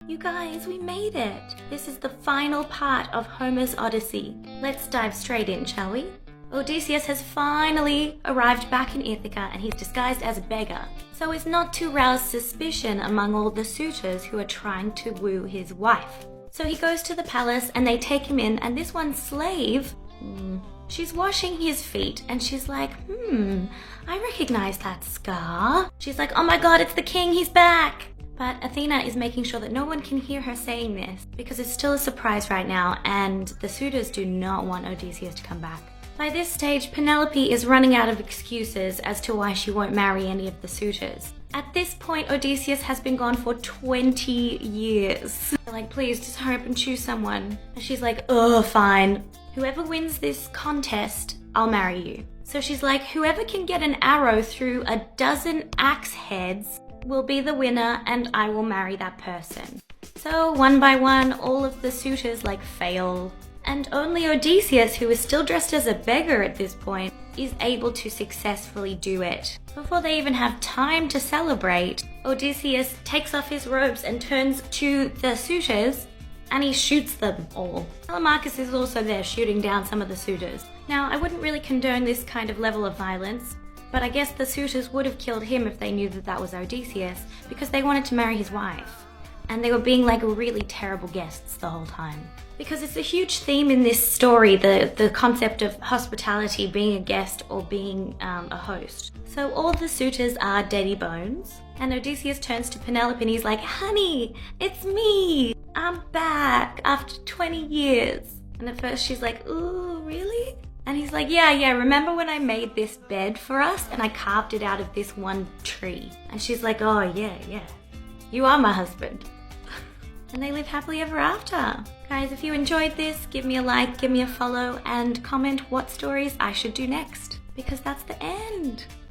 You guys, we made it! This is the final part of Homer's Odyssey. Let's dive straight in, shall we? Odysseus has finally arrived back in Ithaca and he's disguised as a beggar, so as not to rouse suspicion among all the suitors who are trying to woo his wife. So he goes to the palace and they take him in, and this one slave, she's washing his feet and she's like, I recognize that scar. She's like, oh my god, it's the king, he's back! But Athena is making sure that no one can hear her saying this because it's still a surprise right now and the suitors do not want Odysseus to come back. By this stage, Penelope is running out of excuses as to why she won't marry any of the suitors. At this point, Odysseus has been gone for 20 years. They're like, please, just hurry up and choose someone. And she's like, oh, fine. Whoever wins this contest, I'll marry you. So she's like, whoever can get an arrow through a dozen axe heads will be the winner and I will marry that person. So one by one, all of the suitors fail. And only Odysseus, who is still dressed as a beggar at this point, is able to successfully do it. Before they even have time to celebrate, Odysseus takes off his robes and turns to the suitors and he shoots them all. Telemachus is also there shooting down some of the suitors. Now, I wouldn't really condone this kind of level of violence, but I guess the suitors would have killed him if they knew that that was Odysseus, because they wanted to marry his wife. And they were being really terrible guests the whole time. Because it's a huge theme in this story, the concept of hospitality, being a guest or being a host. So all the suitors are deady bones, and Odysseus turns to Penelope and he's like, honey, it's me! I'm back after 20 years. And at first she's like, ooh, really? And he's like, yeah, remember when I made this bed for us and I carved it out of this one tree? And she's like, oh, yeah, you are my husband. And they live happily ever after. Guys, if you enjoyed this, give me a like, give me a follow, and comment what stories I should do next, because that's the end.